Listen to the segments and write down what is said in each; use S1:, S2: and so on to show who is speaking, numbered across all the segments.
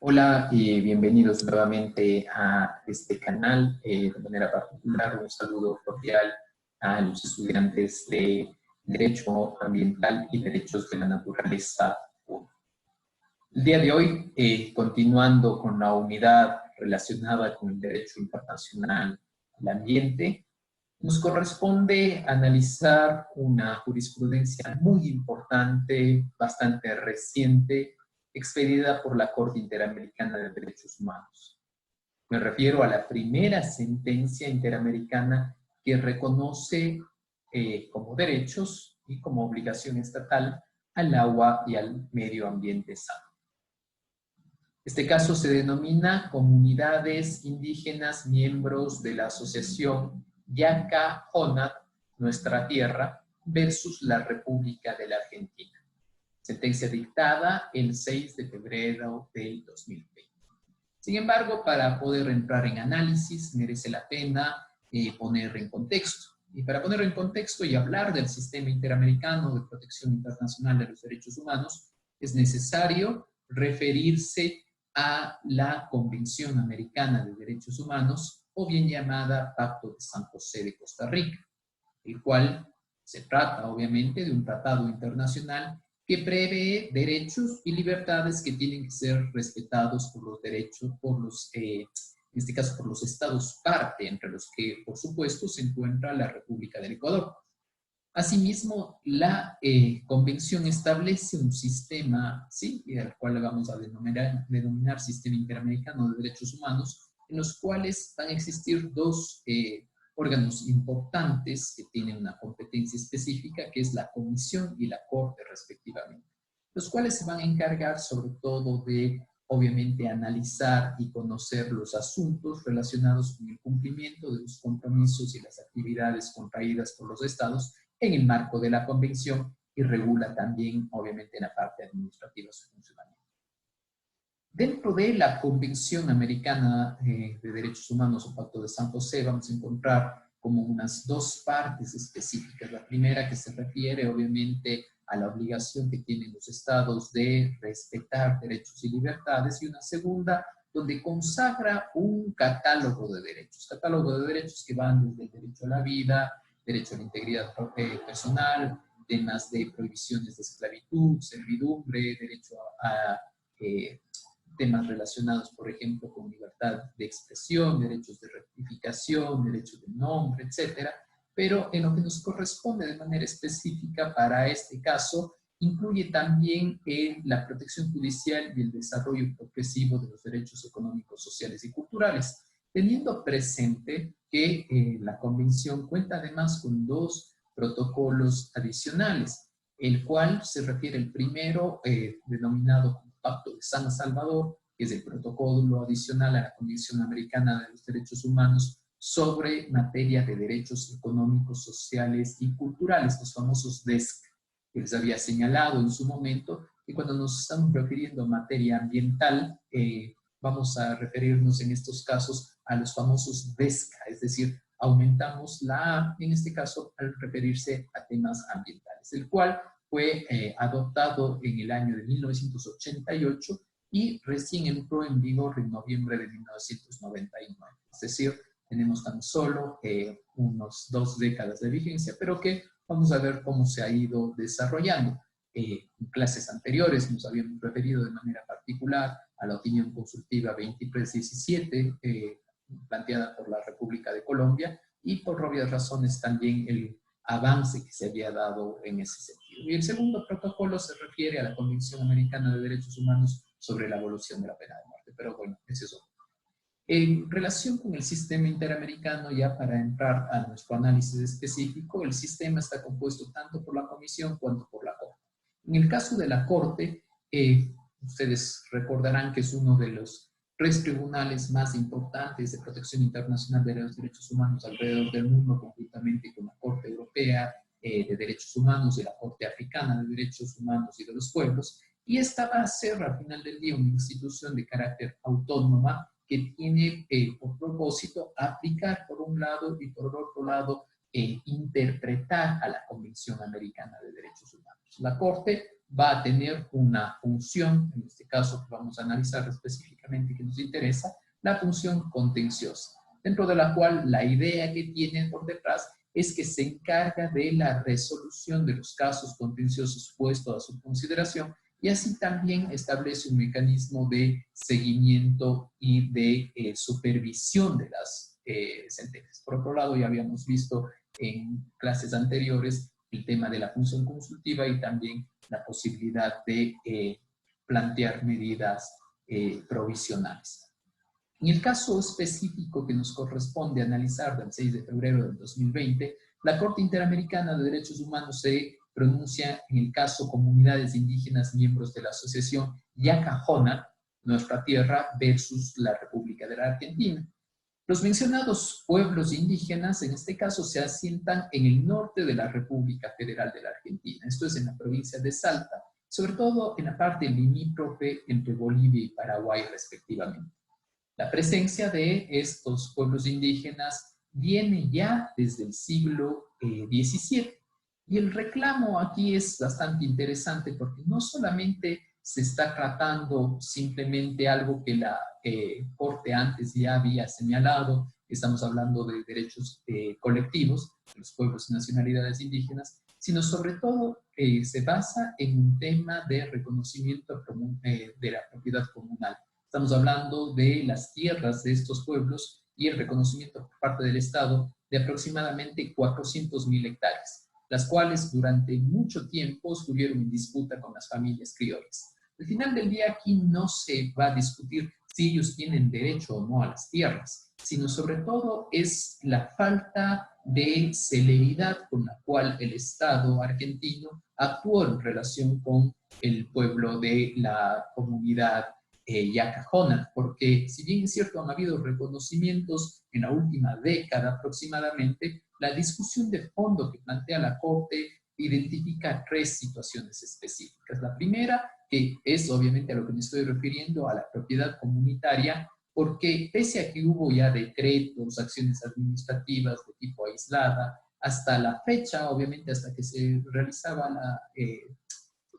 S1: Hola y bienvenidos nuevamente a este canal. De manera particular, un saludo cordial a los estudiantes de Derecho Ambiental y Derechos de la Naturaleza 1. El día de hoy, continuando con la unidad relacionada con el derecho internacional al ambiente, nos corresponde analizar una jurisprudencia muy importante, bastante reciente, expedida por la Corte Interamericana de Derechos Humanos. Me refiero a la primera sentencia interamericana que reconoce como derechos y como obligación estatal al agua y al medio ambiente sano. Este caso se denomina Comunidades Indígenas Miembros de la Asociación Yaca-Honat, Nuestra Tierra, versus la República de la Argentina. Sentencia dictada el 6 de febrero del 2020. Sin embargo, para poder entrar en análisis, merece la pena poner en contexto. Y para poner en contexto y hablar del sistema interamericano de protección internacional de los derechos humanos, es necesario referirse a la Convención Americana de Derechos Humanos, o bien llamada Pacto de San José de Costa Rica, el cual se trata, obviamente, de un tratado internacional que prevé derechos y libertades que tienen que ser respetados por los derechos, en este caso por los estados parte, entre los que, por supuesto, se encuentra la República del Ecuador. Asimismo, la convención establece un sistema, ¿sí?, al cual vamos a denominar Sistema Interamericano de Derechos Humanos, en los cuales van a existir dos órganos importantes que tienen una competencia específica, que es la Comisión y la Corte respectivamente, los cuales se van a encargar sobre todo de, obviamente, analizar y conocer los asuntos relacionados con el cumplimiento de los compromisos y las actividades contraídas por los estados en el marco de la Convención, y regula también, obviamente, en la parte administrativa su funcionamiento. Dentro de la Convención Americana de Derechos Humanos o Pacto de San José vamos a encontrar como unas dos partes específicas. La primera, que se refiere obviamente a la obligación que tienen los estados de respetar derechos y libertades, y una segunda donde consagra un catálogo de derechos que van desde el derecho a la vida, derecho a la integridad personal, temas de prohibiciones de esclavitud, servidumbre, derecho a temas relacionados, por ejemplo, con libertad de expresión, derechos de rectificación, derechos de nombre, etcétera. Pero en lo que nos corresponde de manera específica para este caso, incluye también la protección judicial y el desarrollo progresivo de los derechos económicos, sociales y culturales, teniendo presente que la Convención cuenta además con dos protocolos adicionales, el cual se refiere el primero, denominado como Pacto de San Salvador, que es el protocolo adicional a la Convención Americana de los Derechos Humanos sobre materia de derechos económicos, sociales y culturales, los famosos DESC, que les había señalado en su momento. Y cuando nos estamos refiriendo a materia ambiental, vamos a referirnos en estos casos a los famosos DESCA, es decir, aumentamos la A, en este caso, al referirse a temas ambientales, el cual fue adoptado en el año de 1988 y recién entró en vigor en noviembre de 1999. Es decir, tenemos tan solo unos 2 décadas de vigencia, pero que vamos a ver cómo se ha ido desarrollando. En clases anteriores nos habíamos referido de manera particular a la opinión consultiva 2317, planteada por la República de Colombia, y por obvias razones también el avance que se había dado en ese sentido. Y el segundo protocolo se refiere a la Convención Americana de Derechos Humanos sobre la abolición de la pena de muerte, pero bueno, ese es otro. En relación con el sistema interamericano, ya para entrar a nuestro análisis específico, el sistema está compuesto tanto por la Comisión cuanto por la Corte. En el caso de la Corte, ustedes recordarán que es uno de los 3 tribunales más importantes de protección internacional de los derechos humanos alrededor del mundo, conjuntamente con la Corte Europea de Derechos Humanos, de la Corte Africana de Derechos Humanos y de los Pueblos, y esta va a ser al final del día una institución de carácter autónoma que tiene por propósito aplicar por un lado y por otro lado interpretar a la Convención Americana de Derechos Humanos. La Corte va a tener una función, en este caso que vamos a analizar específicamente que nos interesa, la función contenciosa, dentro de la cual la idea que tiene por detrás es que se encarga de la resolución de los casos contenciosos puestos a su consideración y así también establece un mecanismo de seguimiento y de supervisión de las sentencias. Por otro lado, ya habíamos visto en clases anteriores el tema de la función consultiva y también la posibilidad de plantear medidas provisionales. En el caso específico que nos corresponde analizar del 6 de febrero del 2020, la Corte Interamericana de Derechos Humanos se pronuncia en el caso Comunidades Indígenas Miembros de la Asociación Yacajona, Nuestra Tierra versus la República de la Argentina. Los mencionados pueblos indígenas, en este caso, se asientan en el norte de la República Federal de la Argentina. Esto es en la provincia de Salta, sobre todo en la parte limítrofe entre Bolivia y Paraguay, respectivamente. La presencia de estos pueblos indígenas viene ya desde el siglo XVII. Y el reclamo aquí es bastante interesante porque no solamente se está tratando simplemente algo que la Corte antes ya había señalado, estamos hablando de derechos colectivos de los pueblos y nacionalidades indígenas, sino sobre todo se basa en un tema de reconocimiento de la propiedad comunal. Estamos hablando de las tierras de estos pueblos y el reconocimiento por parte del Estado de aproximadamente 400.000 hectáreas, las cuales durante mucho tiempo estuvieron en disputa con las familias criollas. Al final del día aquí no se va a discutir si ellos tienen derecho o no a las tierras, sino sobre todo es la falta de celeridad con la cual el Estado argentino actuó en relación con el pueblo de la comunidad Yacajona, porque si bien es cierto han habido reconocimientos en la última década aproximadamente, la discusión de fondo que plantea la Corte identifica tres situaciones específicas. La primera, que es obviamente a lo que me estoy refiriendo, a la propiedad comunitaria, porque pese a que hubo ya decretos, acciones administrativas de tipo aislada, hasta la fecha, obviamente hasta que se realizaba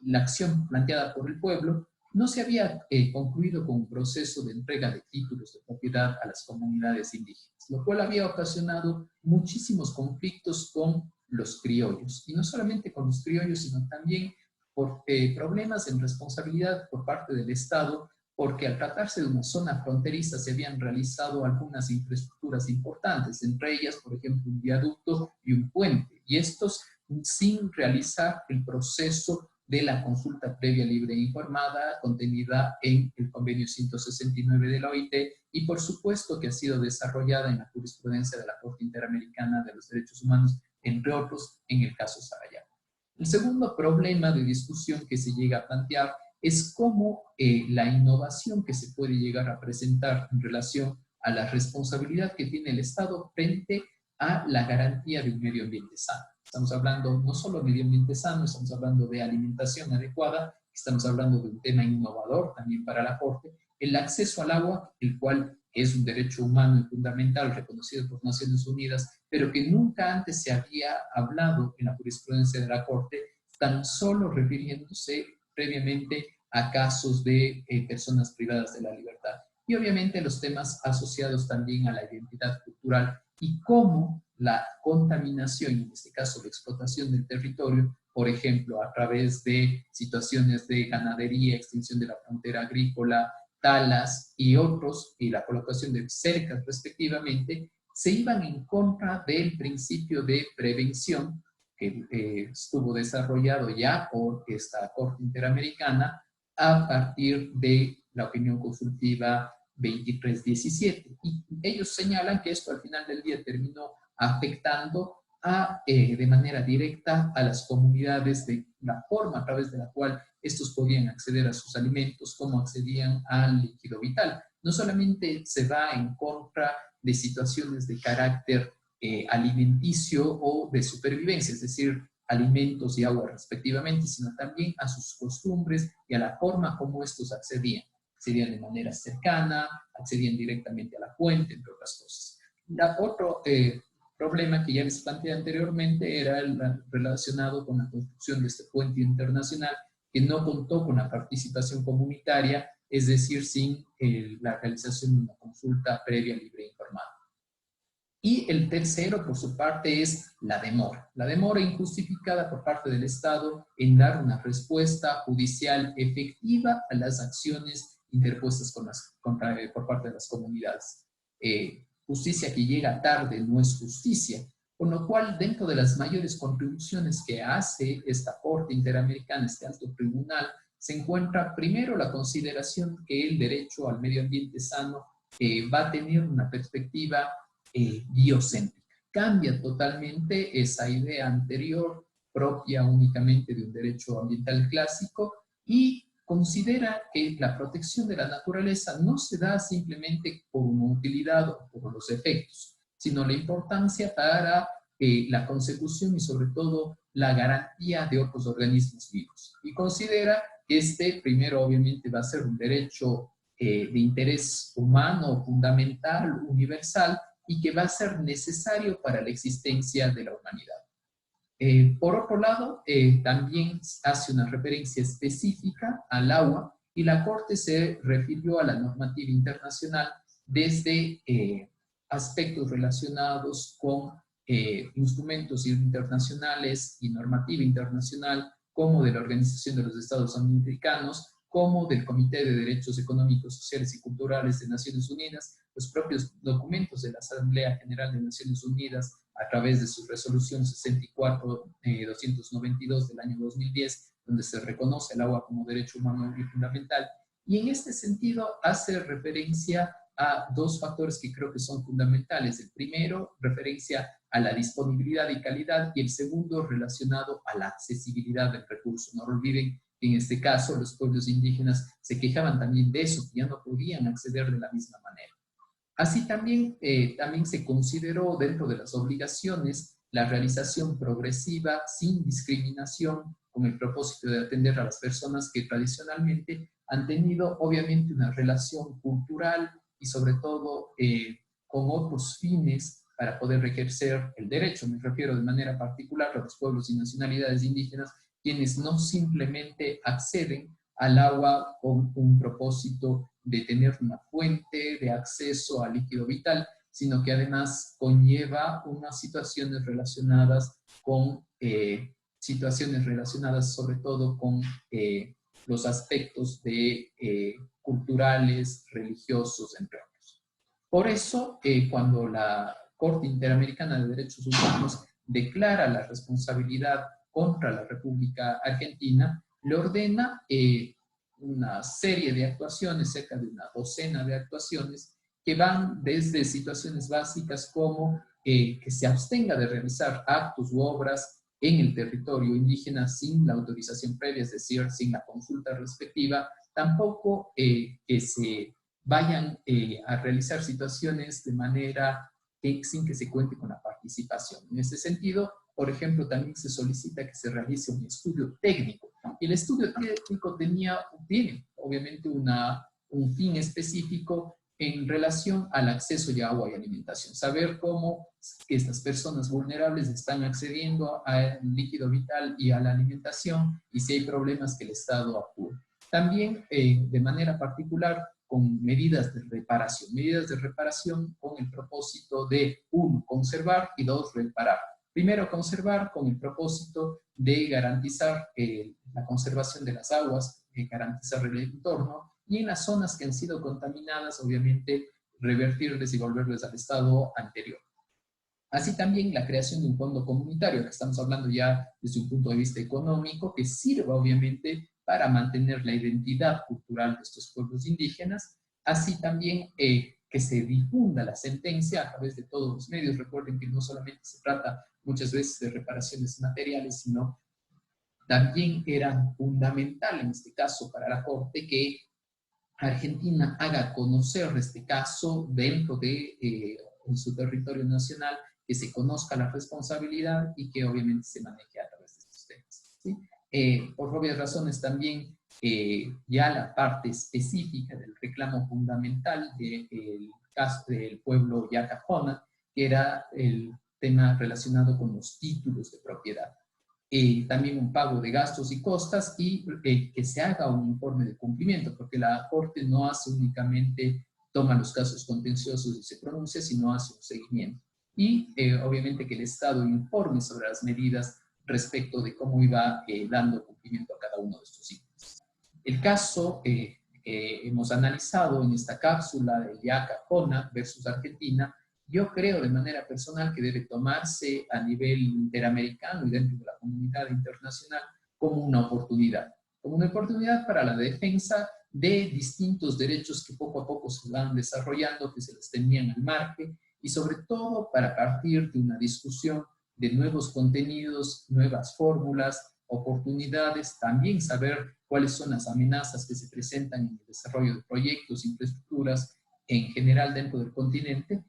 S1: la acción planteada por el pueblo, no se había concluido con un proceso de entrega de títulos de propiedad a las comunidades indígenas, lo cual había ocasionado muchísimos conflictos con los criollos, y no solamente con los criollos, sino también por problemas en responsabilidad por parte del Estado, porque al tratarse de una zona fronteriza se habían realizado algunas infraestructuras importantes, entre ellas, por ejemplo, un viaducto y un puente, y estos sin realizar el proceso de la consulta previa libre e informada contenida en el convenio 169 de la OIT y por supuesto que ha sido desarrollada en la jurisprudencia de la Corte Interamericana de los Derechos Humanos, entre otros, en el caso Sarayaco. El segundo problema de discusión que se llega a plantear es cómo la innovación que se puede llegar a presentar en relación a la responsabilidad que tiene el Estado frente a la garantía de un medio ambiente sano. Estamos hablando no solo de medio ambiente sano, estamos hablando de alimentación adecuada, estamos hablando de un tema innovador también para la Corte, el acceso al agua, el cual es un derecho humano y fundamental reconocido por Naciones Unidas, pero que nunca antes se había hablado en la jurisprudencia de la Corte, tan solo refiriéndose previamente a casos de personas privadas de la libertad. Y obviamente los temas asociados también a la identidad cultural y cómo la contaminación, en este caso la explotación del territorio, por ejemplo, a través de situaciones de ganadería, extinción de la frontera agrícola, talas y otros, y la colocación de cercas respectivamente, se iban en contra del principio de prevención que estuvo desarrollado ya por esta Corte Interamericana a partir de la opinión consultiva 2317. Y ellos señalan que esto al final del día terminó afectando de manera directa a las comunidades de la forma a través de la cual estos podían acceder a sus alimentos, cómo accedían al líquido vital. No solamente se va en contra de situaciones de carácter alimenticio o de supervivencia, es decir, alimentos y agua respectivamente, sino también a sus costumbres y a la forma como estos accedían. Accedían de manera cercana, accedían directamente a la fuente, entre otras cosas. Otro problema que ya les planteé anteriormente era el relacionado con la construcción de este puente internacional que no contó con la participación comunitaria, es decir, sin la realización de una consulta previa, libre e informada. Y el tercero, por su parte, es la demora injustificada por parte del Estado en dar una respuesta judicial efectiva a las acciones interpuestas por parte de las comunidades. Justicia que llega tarde no es justicia, con lo cual, dentro de las mayores contribuciones que hace esta Corte Interamericana, este alto tribunal, se encuentra primero la consideración que el derecho al medio ambiente sano va a tener una perspectiva biocéntrica. Cambia totalmente esa idea anterior, propia únicamente de un derecho ambiental clásico, y considera que la protección de la naturaleza no se da simplemente por una utilidad o por los efectos, sino la importancia para la consecución y sobre todo la garantía de otros organismos vivos. Y considera que primero obviamente va a ser un derecho de interés humano, fundamental, universal, y que va a ser necesario para la existencia de la humanidad. Por otro lado, también hace una referencia específica al agua, y la Corte se refirió a la normativa internacional desde aspectos relacionados con instrumentos internacionales y normativa internacional, como de la Organización de los Estados Americanos, como del Comité de Derechos Económicos, Sociales y Culturales de Naciones Unidas, los propios documentos de la Asamblea General de Naciones Unidas, a través de su resolución 64-292 del año 2010, donde se reconoce el agua como derecho humano y fundamental. Y en este sentido hace referencia a dos factores que creo que son fundamentales. El primero, referencia a la disponibilidad y calidad, y el segundo, relacionado a la accesibilidad del recurso. No olviden que en este caso los pueblos indígenas se quejaban también de eso, que ya no podían acceder de la misma manera. Así también se consideró dentro de las obligaciones la realización progresiva, sin discriminación, con el propósito de atender a las personas que tradicionalmente han tenido obviamente una relación cultural y sobre todo con otros fines para poder ejercer el derecho. Me refiero de manera particular a los pueblos y nacionalidades indígenas, quienes no simplemente acceden al agua con un propósito de tener una fuente de acceso al líquido vital, sino que además conlleva unas situaciones relacionadas con sobre todo con los aspectos culturales, religiosos, entre otros. Por eso, cuando la Corte Interamericana de Derechos Humanos declara la responsabilidad contra la República Argentina, le ordena una serie de actuaciones, cerca de una docena de actuaciones, que van desde situaciones básicas como que se abstenga de realizar actos u obras en el territorio indígena sin la autorización previa, es decir, sin la consulta respectiva, tampoco que se vayan a realizar situaciones de manera sin que se cuente con la participación. En ese sentido, por ejemplo, también se solicita que se realice un estudio técnico. El estudio técnico tiene obviamente un fin específico en relación al acceso de agua y alimentación. Saber cómo que estas personas vulnerables están accediendo al líquido vital y a la alimentación, y si hay problemas que el Estado actúe. También, de manera particular, con medidas de reparación con el propósito de, 1, conservar, y 2, reparar. Primero, conservar con el propósito de garantizar la conservación de las aguas, garantizar el entorno, y en las zonas que han sido contaminadas, obviamente, revertirles y volverles al estado anterior. Así también la creación de un fondo comunitario, que estamos hablando ya desde un punto de vista económico, que sirva obviamente para mantener la identidad cultural de estos pueblos indígenas. Así también que se difunda la sentencia a través de todos los medios. Recuerden que no solamente se trata muchas veces de reparaciones materiales, sino también era fundamental en este caso para la Corte que Argentina haga conocer este caso dentro de en su territorio nacional, que se conozca la responsabilidad y que obviamente se maneje a través de estos temas, ¿sí? Por obvias razones también ya la parte específica del reclamo fundamental del caso del pueblo Yacajona, que era el tema relacionado con los títulos de propiedad. también un pago de gastos y costas y que se haga un informe de cumplimiento, porque la Corte no hace únicamente, toma los casos contenciosos y se pronuncia, sino hace un seguimiento. Y obviamente que el Estado informe sobre las medidas respecto de cómo iba dando cumplimiento a cada uno de estos ítems. El caso que hemos analizado en esta cápsula de IACA-CONA versus Argentina, yo creo de manera personal que debe tomarse a nivel interamericano y dentro de la comunidad internacional como una oportunidad para la defensa de distintos derechos que poco a poco se van desarrollando, que se les tenían al margen, y sobre todo para partir de una discusión de nuevos contenidos, nuevas fórmulas, oportunidades, también saber cuáles son las amenazas que se presentan en el desarrollo de proyectos, infraestructuras en general dentro del continente,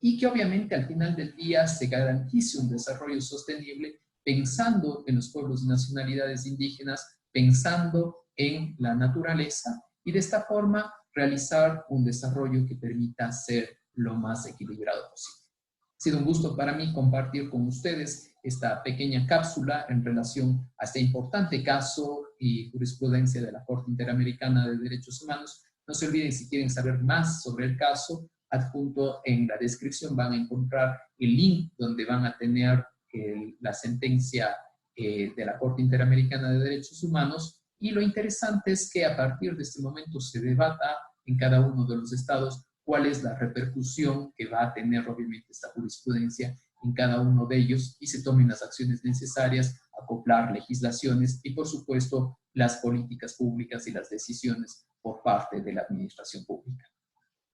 S1: y que obviamente al final del día se garantice un desarrollo sostenible pensando en los pueblos y nacionalidades indígenas, pensando en la naturaleza, y de esta forma realizar un desarrollo que permita ser lo más equilibrado posible. Ha sido un gusto para mí compartir con ustedes esta pequeña cápsula en relación a este importante caso y jurisprudencia de la Corte Interamericana de Derechos Humanos. No se olviden, si quieren saber más sobre el caso, adjunto en la descripción van a encontrar el link donde van a tener la sentencia de la Corte Interamericana de Derechos Humanos, y lo interesante es que a partir de este momento se debata en cada uno de los estados cuál es la repercusión que va a tener obviamente esta jurisprudencia en cada uno de ellos, y se tomen las acciones necesarias, acoplar legislaciones y por supuesto las políticas públicas y las decisiones por parte de la administración pública.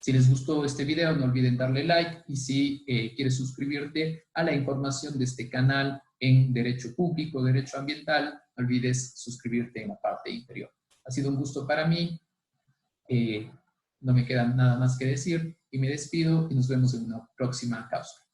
S1: Si les gustó este video, no olviden darle like, y si quieres suscribirte a la información de este canal en Derecho Público, Derecho Ambiental, no olvides suscribirte en la parte inferior. Ha sido un gusto para mí, no me queda nada más que decir y me despido y nos vemos en una próxima cápsula.